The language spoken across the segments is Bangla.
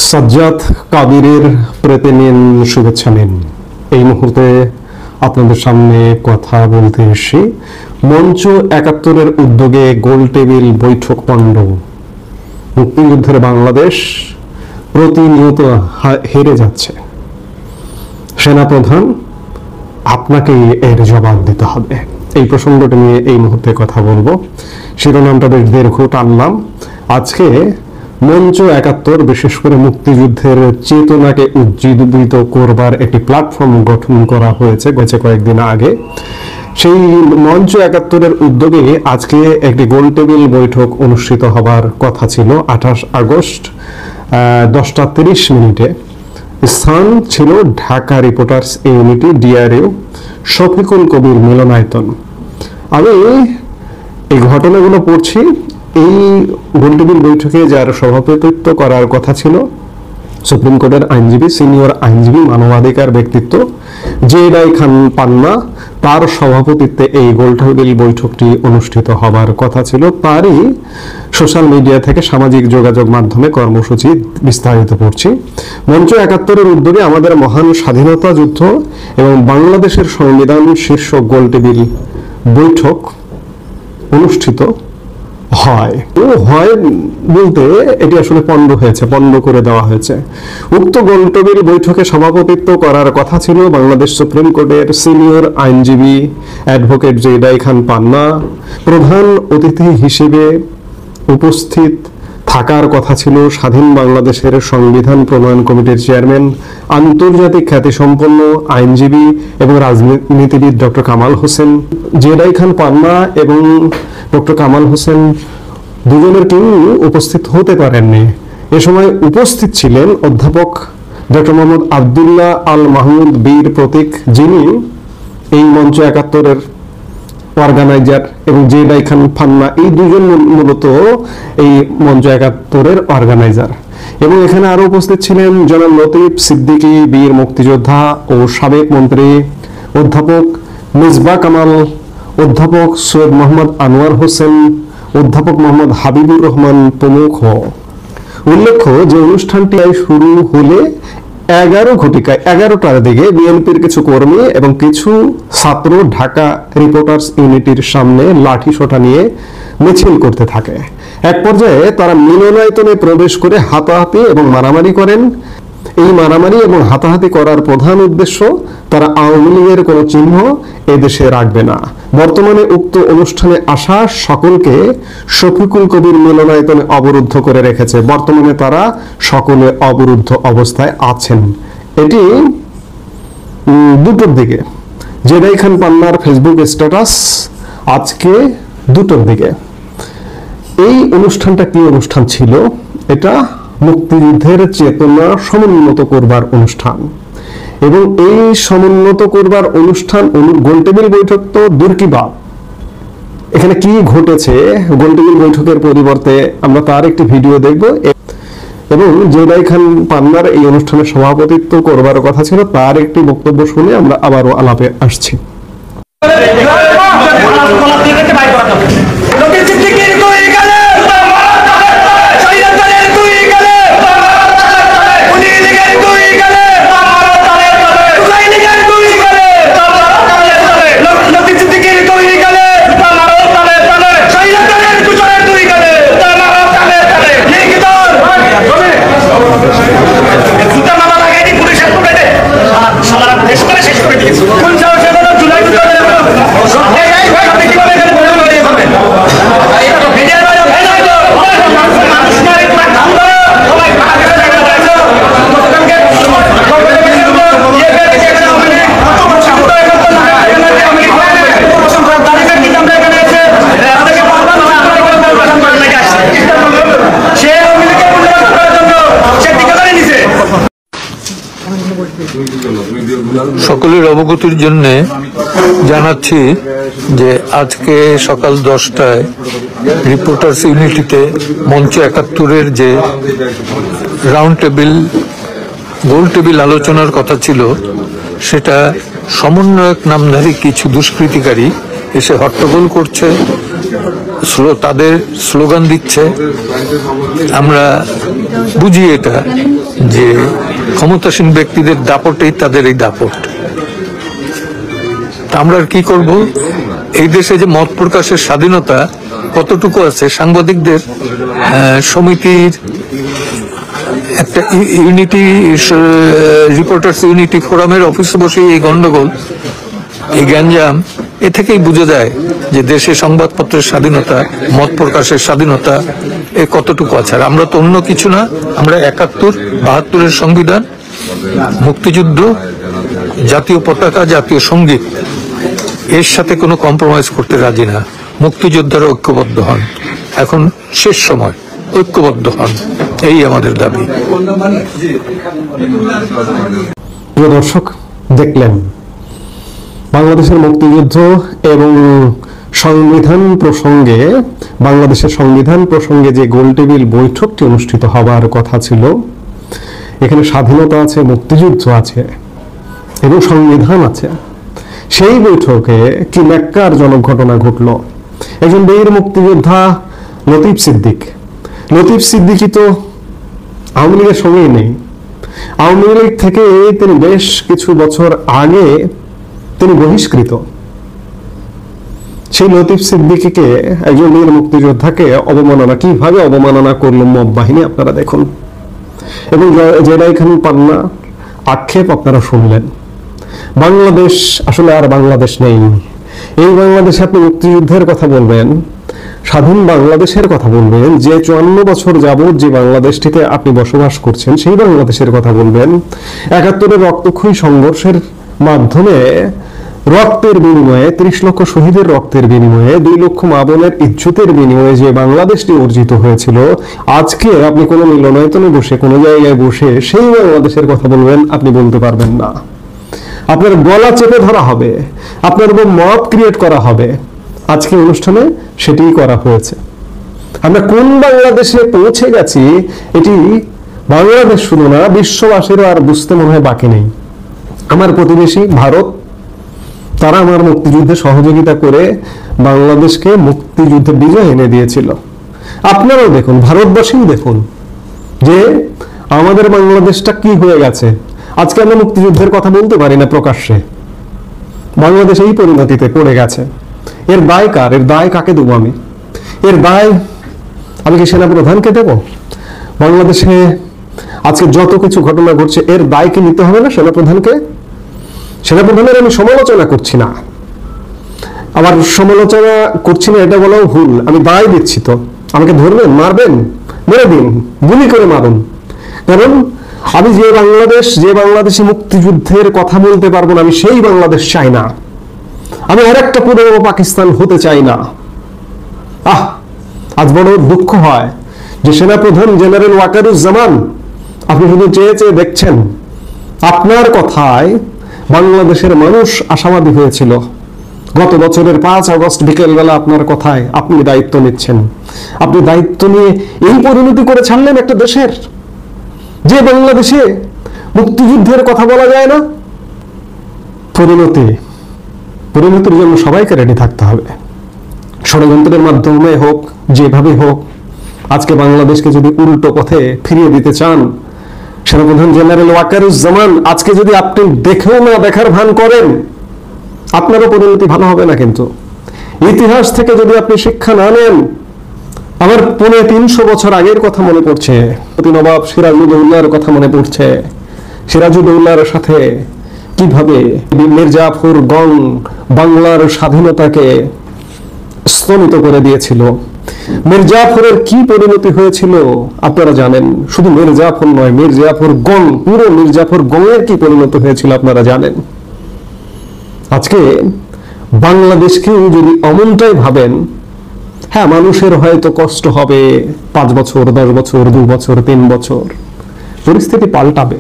সাজ্জাদ কাদিরের প্রেতে নিন, শুভেচ্ছা নিন। এই মুহূর্তে আপনাদের সামনে কথা বলতে এসে মঞ্চ ৭১-এর উদ্যোগে গোল টেবিল বৈঠক পণ্ড। মুক্তিযুদ্ধের বাংলাদেশ প্রতিনিয়ত হেরে যাচ্ছে। সেনাপ্রধান, আপনাকেই এর জবাব দিতে হবে। এই প্রসঙ্গটা নিয়ে এই মুহূর্তে কথা বলবো। শিরোনামটা বেশ দীর্ঘ টানলাম। আজকে মঞ্চ ৭১, বিশেষ করে মুক্তিযুদ্ধের চেতনাকে উজ্জীবিত করবার একটি প্ল্যাটফর্ম গঠন করা হয়েছে কয়েকদিন আগে। সেই মঞ্চ ৭১-এর উদ্যোগে আজকে একটি গোল টেবিল বৈঠক অনুষ্ঠিত হবার কথা ছিল ২৮ আগস্ট 10:30। স্থান ছিল Dhaka reporters unity, DRU, Shafiqul Kabir মিলনায়তন। আমি এই ঘটনাগুলো পড়ছি। এই গোলটেবিল বৈঠকে যার সভাপতিত্ব করার কথা ছিল সুপ্রিম কোর্টের আইনজীবী, সিনিয়র আইনজীবী, মানবাধিকার ব্যক্তিত্ব জেডাই খান পান্না, তার সভাপতিত্বে এই গোলটেবিল বৈঠকটি অনুষ্ঠিত হবার কথা ছিল। তারই সোশ্যাল মিডিয়া থেকে সামাজিক যোগাযোগ মাধ্যমে কর্মসূচি বিস্তারিত পড়ছি। মঞ্চ ৭১-এর উদ্যোগে আমাদের মহান স্বাধীনতা যুদ্ধ এবং বাংলাদেশের সংবিধান শীর্ষক গোলটেবিল বৈঠক অনুষ্ঠিত হয় বলতে এটি আসলে পণ্ড হয়েছে, পণ্ড করে দেওয়া হয়েছে। উক্ত গোলটেবিল বৈঠকে সভাপতিত্ব করার কথা ছিল বাংলাদেশ সুপ্রিম কোর্টের সিনিয়র আইনজীবী অ্যাডভোকেট জেডাই খান পান্না। প্রধান অতিথি হিসেবে উপস্থিত থাকার কথা ছিল স্বাধীন বাংলাদেশের সংবিধান প্রণয়ন কমিটির চেয়ারম্যান, আন্তর্জাতিক খ্যাতিসম্পন্ন আইনজীবী এবং রাজনীতিবিদ ডক্টর কামাল হোসেন। জেডাই খান পান্না এবং ডক্টর কামাল হোসেন দুজনের কেউ উপস্থিত হতে পারেননি। এ সময় উপস্থিত ছিলেন অধ্যাপক ডক্টর মোহাম্মদ আবদুল্লাহ আল মাহমুদ বীর প্রতীক, যিনি এই মঞ্চ ৭১-এর অর্গানাইজার, এবং জেডাই খান পান্না, এই দুজন মূলত এই মঞ্চ ৭১-এর অর্গানাইজার। এবং এখানে আরো উপস্থিত ছিলেন জনাব লতিফ সিদ্দিকী, বীর মুক্তিযোদ্ধা ও সাবেক মন্ত্রী, অধ্যাপক মিসবাহ কামাল, অধ্যাপক সৈয়দ মোহাম্মদ আনোয়ার হোসেন, অধ্যাপক মোহাম্মদ হাবিবুর রহমান প্রমুখ। উল্লেখ্য যে অনুষ্ঠানটি শুরু হলে 11টার দিকে বিএনপির কিছু কর্মী এবং কিছু ছাত্র ঢাকা রিপোর্টার্স ইউনিটির সামনে লাঠি সোঁটা নিয়ে মিছিল করতে থাকে। এক পর্যায়ে তারা মিলনায়তনে প্রবেশ করে হাতাহাতি এবং মারামারি করেন। এই মারামারি এবং হাতাহাতি করার প্রধান উদ্দেশ্য, তারা আওয়ামী লীগের কোনো চিহ্ন এদেশে রাখবে না। বর্তমানে উক্ত অনুষ্ঠানে আসা সকলকে শফিকুল কবির মিলনায়তনে অবরুদ্ধ করে রেখেছে। বর্তমানে তারা সকলে অবরুদ্ধ অবস্থায় আছেন। এটি 2টার দিকে জেডাই খান পান্নার ফেসবুক স্ট্যাটাস, আজকে 2টার দিকে। এই অনুষ্ঠানটা কি অনুষ্ঠান ছিল? এটা মুক্তিযুদ্ধের চেতনা সমুন্নত করবার অনুষ্ঠান, এবং এই সমুন্নত করবার অনুষ্ঠান গোলটেবিল বৈঠক তো দূর কি বাদ। এখানে কি ঘটেছে গোলটেবিল বৈঠকের পরিবর্তে, আমরা তার একটি ভিডিও দেখব। এবং জেডাই খান পান্নার এই অনুষ্ঠানে সভাপতিত্ব করবার কথা ছিল, তার একটি বক্তব্য শুনে আমরা আবারও আলাপে আসছি। সকলের অবগতির জন্য জানাচ্ছি যে আজকে সকাল 10টায় রিপোর্টার্স ইউনিটিতে মঞ্চ ৭১-এর যে রাউন্ড টেবিল গোল টেবিল আলোচনার কথা ছিল, সেটা সমন্বয়ক নামধারী কিছু দুষ্কৃতিকারী এসে হট্টগোল করছে, তাদের স্লোগান দিচ্ছে। আমরা বুঝি এটা যে ক্ষমতাসীন ব্যক্তিদের দাপটেই তাদের এই দাপট। আমরা আর কি করব? এই দেশে যে মত প্রকাশের স্বাধীনতা কতটুকু আছে, সাংবাদিকদের সমিতির একটা ইউনিটি রিপোর্টার্স ইউনিটি ফোরামের অফিসে বসে এই গন্ডগোল, এই গ্যাঞ্জাম, এ থেকেই বোঝা যায় যে দেশে সংবাদপত্রের স্বাধীনতা, মত প্রকাশের স্বাধীনতা এ কতটুকু আছে। আর আমরা তো অন্য কিছু না, আমরা ৭১-৭২-এর সংবিধান, মুক্তিযুদ্ধ, জাতীয় পতাকা, জাতীয় সঙ্গীত, এর সাথে কোনো কম্প্রোমাইজ করতে রাজি না। মুক্তিযোদ্ধারা ঐক্যবদ্ধ হন, এখন শেষ সময়, ঐক্যবদ্ধ হন, এই আমাদের দাবি। প্রিয় দর্শক, দেখলেন বাংলাদেশের মুক্তিযুদ্ধ এবং সংবিধান প্রসঙ্গে, বাংলাদেশের সংবিধান প্রসঙ্গে যে গোলটেবিল বৈঠকটি অনুষ্ঠিত হবার কথা ছিল, এখানে স্বাধীনতা আছে, মুক্তিযুদ্ধ আছে এবং সংবিধান আছে। সেই বৈঠকে কি ন্যাক্কারজনক ঘটনা ঘটল। একজন বীর মুক্তিযোদ্ধা লতিফ সিদ্দিকী তো আওয়ামী লীগের সঙ্গেই নেই। আওয়ামী লীগ থেকে তিনি বেশ কিছু বছর আগে তিনি বহিষ্কৃত। সেই লতিফ সিদ্দিকীকে, একজন বীর মুক্তিযোদ্ধাকে অবমাননা, কিভাবে অবমাননা করল মব বাহিনী আপনারা দেখুন। এবং জেনাই খান পান্না আক্ষেপ আপনারা শুনলেন। বাংলাদেশ আসলে আর বাংলাদেশ নেই। এই বাংলাদেশে আপনি মুক্তিযুদ্ধের কথা বলবেন, স্বাধীন বাংলাদেশের কথা বলবেন, যে ৫৪ বছর যাবৎ যে বাংলাদেশটিতে আপনি বসবাস করছেন সেই বাংলাদেশের কথা বলবেন। ৭১-এর রক্তক্ষয়ী সংঘর্ষের মাধ্যমে রক্তের বিনিময়ে, ৩০ লক্ষ শহীদের রক্তের বিনিময়ে, ২ লক্ষ মা বোনের ইজ্জতের বিনিময়ে যে বাংলাদেশটি অর্জিত হয়েছিল, আজকে আপনি কোনো মিলনায়তনে বসে, কোনো জায়গায় বসে সেই বাংলাদেশের কথা বলবেন, আপনি বলতে পারবেন না। আপনার গলা চেপে ধরা হবে, আপনার উপর মব ক্রিয়েট করা হবে। আজকে অনুষ্ঠানে সেটিই করা হয়েছে। আমরা কোন বাংলাদেশে পৌঁছে গেছি, এটি বাংলাদেশ শুধু না, বিশ্ববাসীরও আর বুঝতে মনে হয় বাকি নেই। আমার প্রতিবেশী ভারত, তারা আমার মুক্তিযুদ্ধে সহযোগিতা করে বাংলাদেশকে মুক্তিযুদ্ধে বিজয় এনে দিয়েছিল। আপনারাও দেখুন, ভারতবাসীও দেখুন যে আমাদের বাংলাদেশটা কি হয়ে গেছে। আজকে আমরা মুক্তিযুদ্ধের কথা বলতে পারি না প্রকাশ্যে। বাংলাদেশ এই পরিণতিতে পড়ে গেছে। এর দায় কার? এর দায় কাকে দেবো আমি? এর দায় আমি কি সেনাপ্রধানকে দেব? বাংলাদেশে আজকে যত কিছু ঘটনা ঘটছে, এর দায় কি নিতে হবে না সেনাপ্রধানকে? সেনাপ্রধানের আমি সমালোচনা করছি না, আবার সমালোচনা করছি না এটা বলাও ভুল। আমি দায় দিচ্ছি। তো আমাকে ধরবেন, মারবেন, মেরে দিন, গুলি করে মারুন। কারণ আমি যে বাংলাদেশে মুক্তিযুদ্ধের কথা বলতে পারবো না, আমি সেই বাংলাদেশ চাই না। আমি আরেকটা পূর্ব পাকিস্তান হতে চাই না। আজ বড় দুঃখ হয় যে সেনাপ্রধান জেনারেল ওয়াকারুজ্জামান, আপনি শুধু চেয়ে চেয়ে দেখছেন। আপনার কথায় বাংলাদেশের মানুষ আশাবাদী হয়েছিল। গত বছরের ৫ আগস্ট বিকেলবেলা আপনার কথায় আপনি দায়িত্ব নিচ্ছেন। আপনি দায়িত্ব নিয়ে এই পরিণতি করে ছাড়লেন একটা দেশের, যে বাংলাদেশে মুক্তিযুদ্ধের কথা বলা যায় না। পরিণতির জন্য সবাইকে রেডি থাকতে হবে। ষড়যন্ত্রের মাধ্যমে হোক, যেভাবে হোক, আজকে বাংলাদেশকে যদি উল্টো পথে ফিরিয়ে দিতে চান, সেনাপ্রধান জেনারেল ওয়াকারুজ্জামান, আজকে যদি আপনি দেখেও না দেখার ভান করেন, আপনারও পরিণতি ভালো হবে না। কিন্তু ইতিহাস থেকে যদি আপনি শিক্ষা না নেন, আমার ৩৫০ বছর আগের কথা মনে পড়ছে। নবাব সিরাজউদ্দৌলার কথা মনে পড়ছে। সিরাজউদ্দৌলার সাথে কিভাবে মির্জাফর গং বাংলার স্বাধীনতাকে স্তমিত করে দিয়েছিল। মির্জাফরের কি পরিণতি হয়েছিল আপনারা জানেন। শুধু মির্জাফর নয়, মির্জাফর গং, পুরো মির্জাফর গংয়ের কি পরিণতি হয়েছিল আপনারা জানেন। আজকে বাংলাদেশকেও যদি অমনটাই ভাবেন, হ্যাঁ, মানুষের হয়তো কষ্ট হবে, ৫ বছর, ১০ বছর, ২ বছর, ৩ বছর, পরিস্থিতি পাল্টাবে।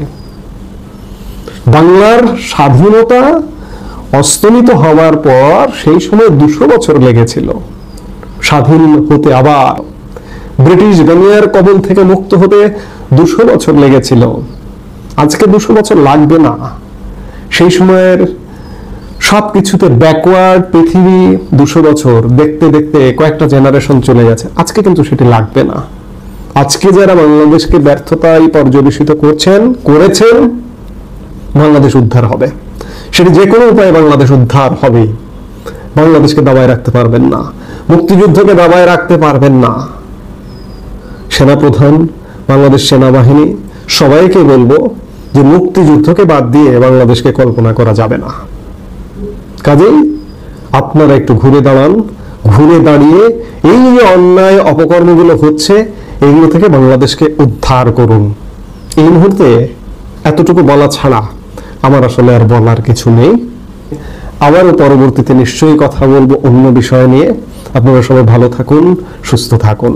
বাংলার স্বাধীনতা অস্তমিত হওয়ার পর সেই সময় ২০০ বছর লেগেছিল স্বাধীন হতে। আবার ব্রিটিশ বেনিয়ার কবল থেকে মুক্ত হতে ২০০ বছর লেগেছিল। আজকে ২০০ বছর লাগবে না। সেই সময়ের সবকিছুতে ব্যাকওয়ার্ড পৃথিবী ২০০ বছর দেখতে দেখতে কয়েকটা জেনারেশন চলে গেছে। আজকে কিন্তু সেটি লাগবে না। আজকে যারা বাংলাদেশকে ব্যর্থতায় পর্যবেসিত করেছেন, বাংলাদেশ উদ্ধার হবে। সেটি যে কোনো উপায়ে বাংলাদেশ উদ্ধার হবে। বাংলাদেশকে দাবায় রাখতে পারবেন না, মুক্তিযুদ্ধকে দাবায় রাখতে পারবেন না। সেনাপ্রধান, বাংলাদেশ সেনাবাহিনী, সবাইকে বলবো যে মুক্তিযুদ্ধকে বাদ দিয়ে বাংলাদেশকে কল্পনা করা যাবে না। কাজেই আপনারা একটু ঘুরে দাঁড়ান, ঘুরে দাঁড়িয়ে এই যে অন্যায় অপকর্মগুলো হচ্ছে এইগুলো থেকে বাংলাদেশকে উদ্ধার করুন। এই মুহূর্তে এতটুকু বলা ছাড়া আমার আসলে আর বলার কিছু নেই। আবারও পরবর্তীতে নিশ্চয়ই কথা বলবো অন্য বিষয় নিয়ে। আপনারা সবাই ভালো থাকুন, সুস্থ থাকুন।